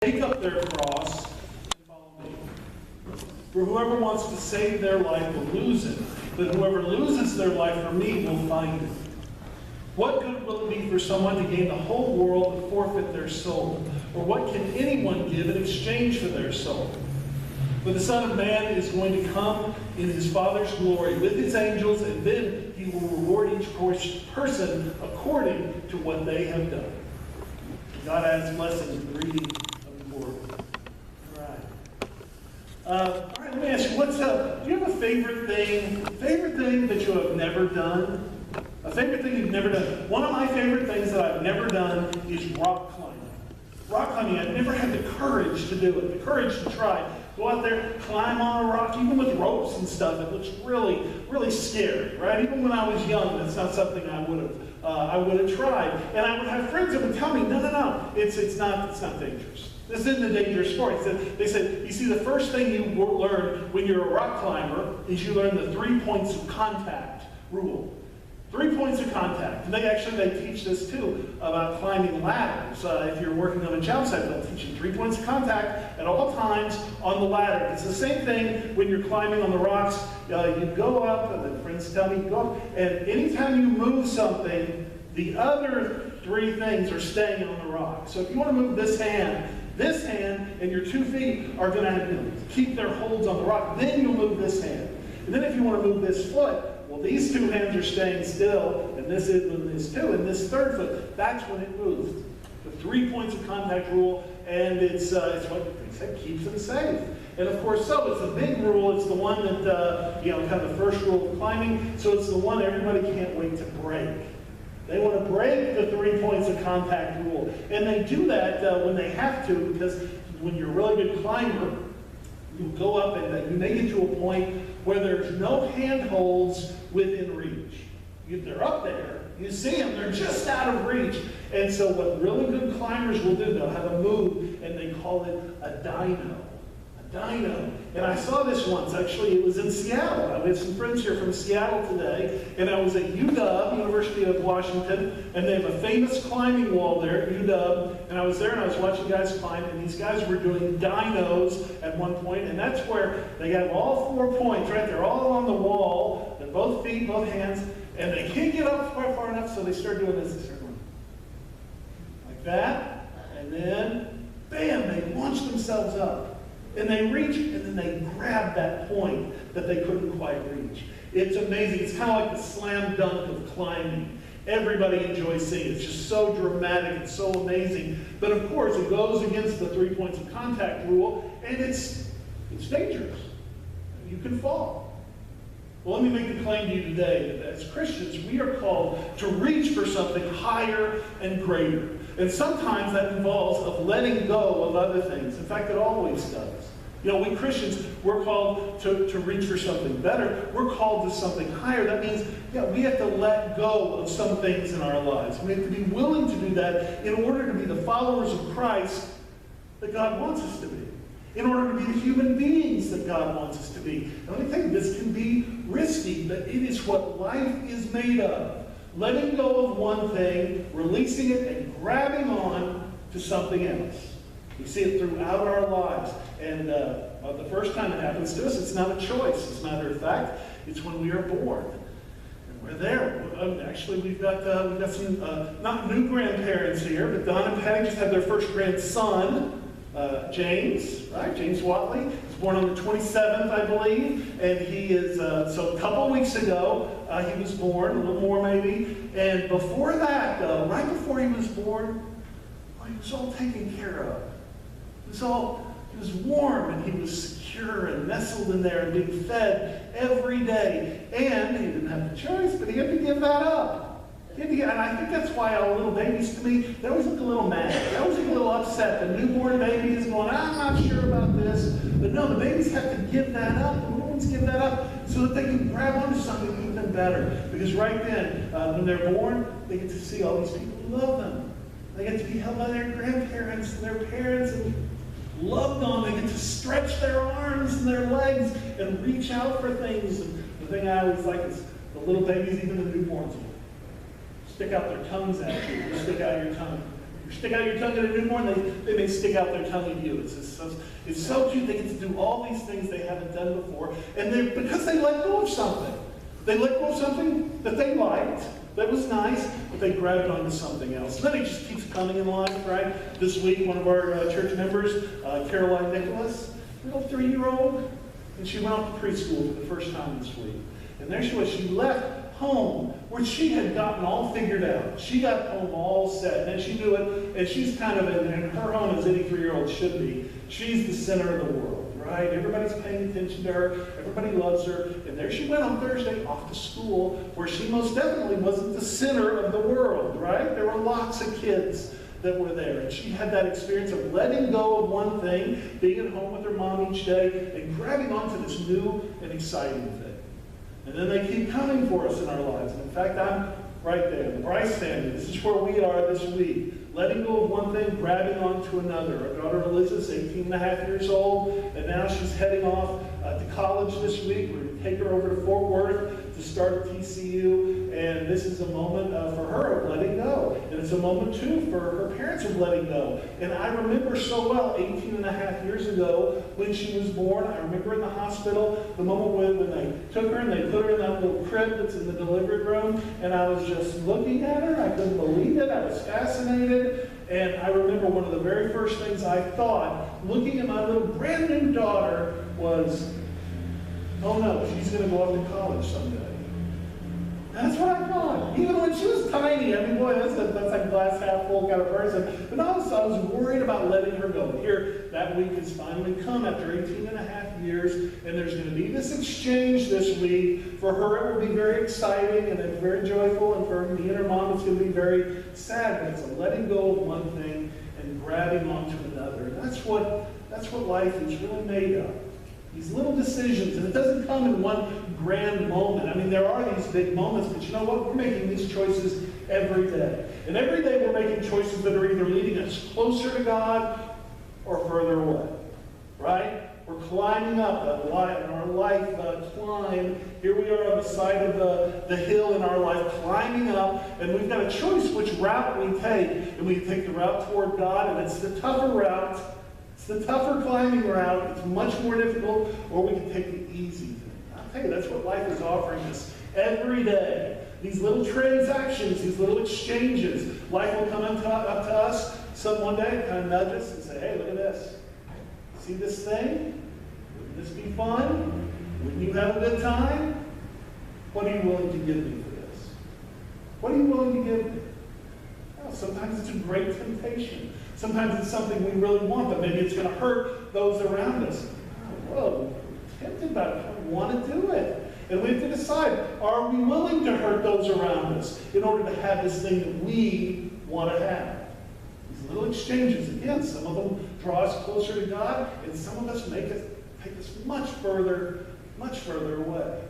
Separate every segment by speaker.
Speaker 1: Take up their cross and follow me. For whoever wants to save their life will lose it, but whoever loses their life for me will find it. What good will it be for someone to gain the whole world and forfeit their soul? Or what can anyone give in exchange for their soul? For the Son of Man is going to come in his Father's glory with his angels, and then he will reward each person according to what they have done. God adds blessing in the reading of the Word. All right, let me ask you, do you have a favorite thing that you have never done? A favorite thing you've never done. One of my favorite things that I've never done is rock climbing. Rock climbing, I've never had the courage to do it, the courage to try. Go out there, climb on a rock, even with ropes and stuff. It looks really, really scary, right? Even when I was young, that's not something I would have tried. And I would have friends that would tell me, no, it's not dangerous. This isn't a dangerous sport. They said, you see, the first thing you learn when you're a rock climber is you learn the 3 points of contact rule. 3 points of contact. And they teach this too about climbing ladders. If you're working on a job site, they'll teach you 3 points of contact at all times on the ladder. It's the same thing when you're climbing on the rocks. You go up, and the friends tell me, you go up, and anytime you move something, the other 3 things are staying on the rock. So if you want to move this hand, and your 2 feet are going to keep their holds on the rock. Then you'll move this hand. And then if you want to move this foot, well, these 2 hands are staying still, and this is when this 2, and this 3rd foot, that's when it moves. The 3 points of contact rule, and it's what they say keeps them safe. And of course, so it's a big rule. It's the one that kind of the first rule of climbing. So it's the one everybody can't wait to break. They want to break the 3 points of contact rule, and they do that when they have to, because when you're a really good climber, you go up and you make it to a point where there's no handholds within reach. They're up there, you see them, they're just out of reach. And so what really good climbers will do, they'll have a move, and they call it a dyno. A dyno. And I saw this once, actually, it was in Seattle. I have some friends here from Seattle today, and I was at UW, University of Washington, and they have a famous climbing wall there at UW, and I was there and I was watching guys climb, and these guys were doing dynos at one point, and that's where they have all 4 points, right? They're all on the wall, and both feet, both hands, and they can't get up far enough, so they start doing this. They start going like that, and then, bam, they launch themselves up. And they reach, and then they grab that point that they couldn't quite reach. It's amazing. It's kind of like the slam dunk of climbing. Everybody enjoys seeing it. It's just so dramatic. It's so amazing. But of course, it goes against the 3 points of contact rule, and it's dangerous. You can fall. Well, let me make the claim to you today that as Christians, we are called to reach for something higher and greater. And sometimes that involves of letting go of other things. In fact, it always does. We Christians, we're called to reach for something better. We're called to something higher. That means, we have to let go of some things in our lives. We have to be willing to do that in order to be the followers of Christ that God wants us to be. In order to be the human beings that God wants us to be. And let me tell you, this can be risky, but it is what life is made of. Letting go of one thing, releasing it, and grabbing on to something else. We see it throughout our lives. And the first time it happens to us, it's not a choice. As a matter of fact, it's when we are born. And we're there. Actually, we've got some, not new grandparents here, but Don and Patty just had their first grandson, James, right? James Watley. He was born on the 27th, I believe. And he is, so a couple of weeks ago, he was born, a little more maybe. And before that, though, right before he was born, he was all taken care of. He was warm, and he was secure and nestled in there and being fed every day. And he didn't have the choice, but he had to give that up. And I think that's why all little babies, to me, they always look a little mad. They always look a little upset. The newborn baby is going, I'm not sure about this. But no, the babies have to give that up. The little ones give that up so that they can grab onto something even better. Because right then, when they're born, they get to see all these people who love them. They get to be held by their grandparents and their parents and loved on. They get to stretch their arms and their legs and reach out for things. And the thing I always like is the little babies, even the newborns, stick out their tongues at you. Stick out your tongue. You stick out your tongue at a newborn, they may stick out their tongue at you. It's so cute. They get to do all these things they haven't done before. And because they let go of something. They let go of something that they liked, that was nice, but they grabbed onto something else. And then it just keeps coming in life, right? This week, one of our church members, Caroline Nicholas, little 3-year-old, and she went off to preschool for the first time this week. And there she was. She left home where she had gotten all figured out. She got home all set, and she knew it, and she's kind of in her home, as any 3-year-old should be. She's the center of the world, right? Everybody's paying attention to her. Everybody loves her. And there she went on Thursday off to school where she most definitely wasn't the center of the world, right? There were lots of kids that were there. And she had that experience of letting go of one thing, being at home with her mom each day, and grabbing onto this new and exciting thing. And then they keep coming for us in our lives. And in fact, I'm right there. The Bryce family, this is where we are this week. Letting go of one thing, grabbing onto another. Our daughter Elizabeth's 18 and a half years old, and now she's heading off to college this week. We're going to take her over to Fort Worth to start at TCU, and this is a moment for her of letting go. And it's a moment, too, for her parents of letting go. And I remember so well, 18 and a half years ago, when she was born, I remember in the hospital, the moment when they took her and they put her in that little crib that's in the delivery room, and I was just looking at her. I couldn't believe it. I was fascinated. And I remember one of the very first things I thought, looking at my little brand new daughter, was, oh no, she's going to go off to college someday. That's what I thought. Even when she was tiny, I mean, boy, that's a glass half full kind of person. But I was worried about letting her go. Here, that week has finally come after 18 and a half years, and there's going to be this exchange this week. For her, it will be very exciting, and it's very joyful, and for me and her mom, it's going to be very sad. But it's a letting go of one thing and grabbing onto another. And that's what life is really made of. These little decisions, and it doesn't come in one grand moment. I mean, there are these big moments, but you know what? We're making these choices every day. And every day we're making choices that are either leading us closer to God or further away, right? We're climbing up our life climb. Here we are on the side of the hill in our life, climbing up, and we've got a choice which route we take. And we take the route toward God, and it's the tougher route. It's the tougher climbing route. It's much more difficult, or we can take the easy thing. I'll tell you, that's what life is offering us every day. These little transactions, these little exchanges. Life will come up to us one day, kind of nudge us and say, hey, look at this. See this thing? Wouldn't this be fun? Wouldn't you have a good time? What are you willing to give me for this? What are you willing to give me? Well, sometimes it's a great temptation. Sometimes it's something we really want, but maybe it's going to hurt those around us. Whoa, we're tempted by it. We want to do it. And we have to decide, are we willing to hurt those around us in order to have this thing that we want to have? These little exchanges, again, some of them draw us closer to God, and some of us take us much further away.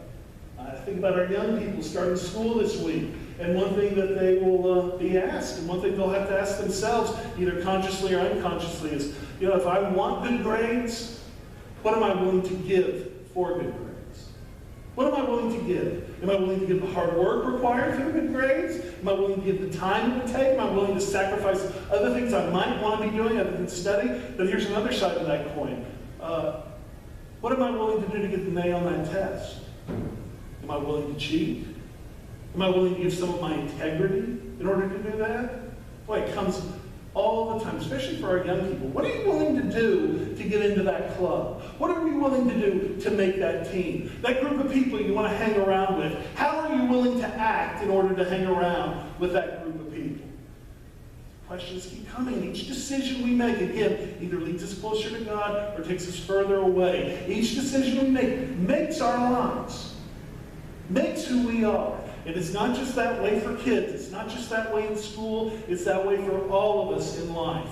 Speaker 1: I think about our young people starting school this week, and one thing that they will be asked, and one thing they'll have to ask themselves, either consciously or unconsciously, is, if I want good grades, what am I willing to give for good grades? What am I willing to give? Am I willing to give the hard work required for the good grades? Am I willing to give the time it would take? Am I willing to sacrifice other things I might want to be doing other than study? But here's another side of that coin. What am I willing to do to get the A on that test? Am I willing to cheat? Am I willing to give some of my integrity in order to do that? Boy, it comes all the time, especially for our young people. What are you willing to do to get into that club? What are you willing to do to make that team? That group of people you want to hang around with, how are you willing to act in order to hang around with that group of people? Questions keep coming. Each decision we make, again, either leads us closer to God or takes us further away. Each decision we make makes our lives, makes who we are. And it's not just that way for kids. It's not just that way in school. It's that way for all of us in life.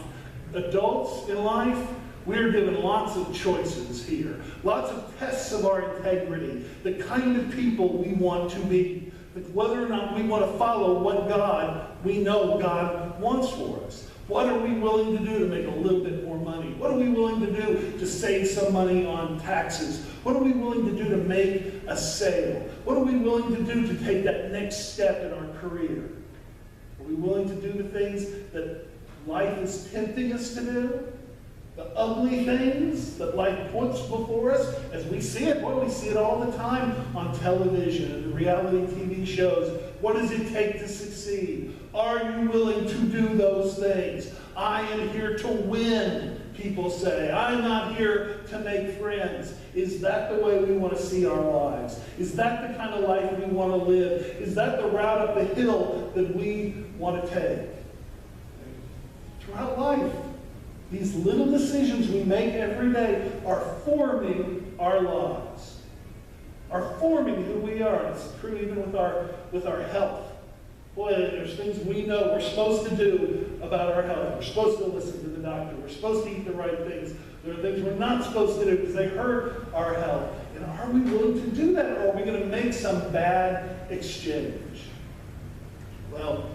Speaker 1: Adults in life, we're given lots of choices here. Lots of tests of our integrity. The kind of people we want to be. Whether or not we want to follow what we know God wants for us. What are we willing to do to make a little bit more money? What are we willing to do to save some money on taxes? What are we willing to do to make a sale? What are we willing to do to take that next step in our career? Are we willing to do the things that life is tempting us to do, the ugly things that life puts before us, as we see it. Boy, we see it all the time on television and reality TV shows. What does it take to succeed? Are you willing to do those things? I am here to win, people say. I'm not here to make friends. Is that the way we want to see our lives? Is that the kind of life we want to live? Is that the route up the hill that we want to take? Throughout life, these little decisions we make every day are forming our lives, are forming who we are. It's true even with our health. Boy, there's things we know we're supposed to do about our health. We're supposed to listen to the doctor. We're supposed to eat the right things. There are things we're not supposed to do because they hurt our health. And are we willing to do that, or are we going to make some bad exchange? Well,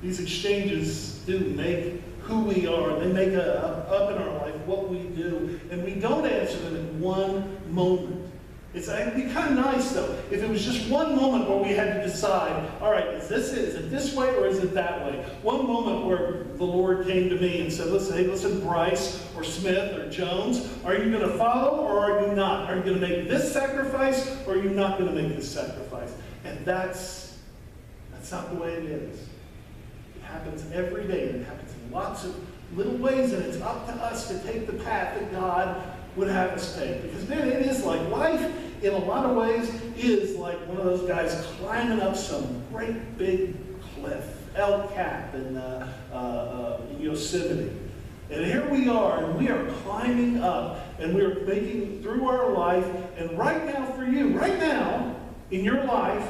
Speaker 1: these exchanges do make who we are. They make up in our life what we do. And we don't answer them in one moment. It'd be kind of nice, though, if it was just one moment where we had to decide, all right, is it this way or is it that way? One moment where the Lord came to me and said, listen, Bryce or Smith or Jones, are you going to follow or are you not? Are you going to make this sacrifice or are you not going to make this sacrifice? And that's not the way it is. It happens every day, and it happens in lots of little ways, and it's up to us to take the path that God would have us take. Because, man, it is like life, in a lot of ways, is like one of those guys climbing up some great big cliff, El Cap in Yosemite. And here we are, and we are climbing up, and we are making through our life. And right now for you, right now, in your life,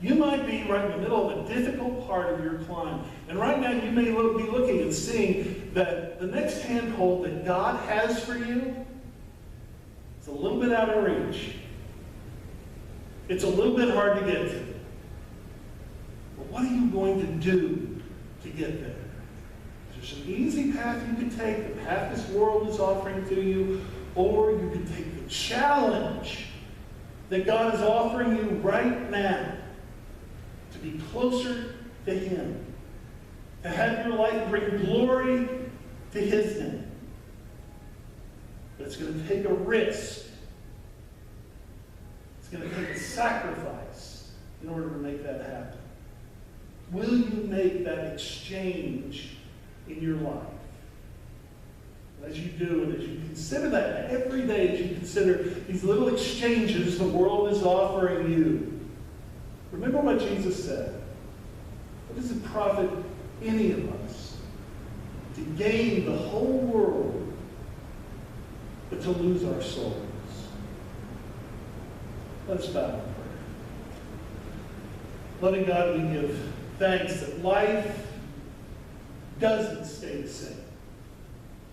Speaker 1: you might be right in the middle of a difficult part of your climb. And right now you may be looking and seeing that the next handhold that God has for you is a little bit out of reach. It's a little bit hard to get to. But what are you going to do to get there? There's an easy path you can take, the path this world is offering to you, or you can take the challenge that God is offering you right now to be closer to Him, to have your life bring glory to His name. But it's going to take a risk. It's going to take a sacrifice in order to make that happen. Will you make that exchange in your life? As you do, and as you consider that every day, as you consider these little exchanges the world is offering you, remember what Jesus said. What does it profit any of us to gain the whole world, but to lose our souls? Let's bow in prayer. Loving God, we give thanks that life doesn't stay the same.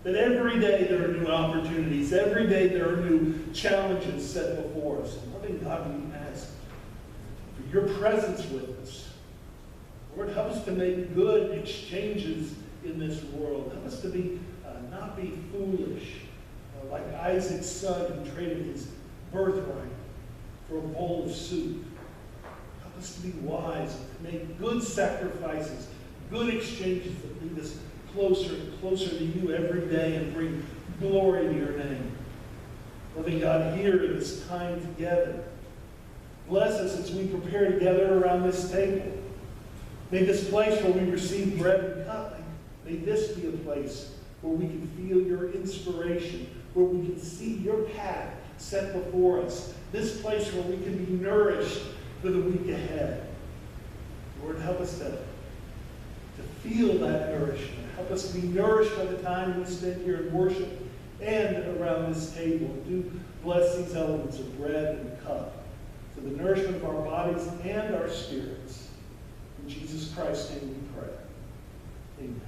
Speaker 1: That every day there are new opportunities. Every day there are new challenges set before us. And loving God, we ask for your presence with us. Lord, help us to make good exchanges in this world. Help us to be not be foolish, like Isaac's son who traded his birthright for a bowl of soup. Help us to be wise and to make good sacrifices, good exchanges that lead us closer and closer to you every day and bring glory to your name. Loving God, here in this time together, bless us as we prepare to gather around this table. May this place where we receive bread and cup, may this be a place where we can feel your inspiration, where we can see your path set before us. This place where we can be nourished for the week ahead. Lord, help us to feel that nourishment. Help us to be nourished by the time we spend here in worship and around this table. Do bless these elements of bread and cup for the nourishment of our bodies and our spirits. In Jesus Christ's name we pray. Amen.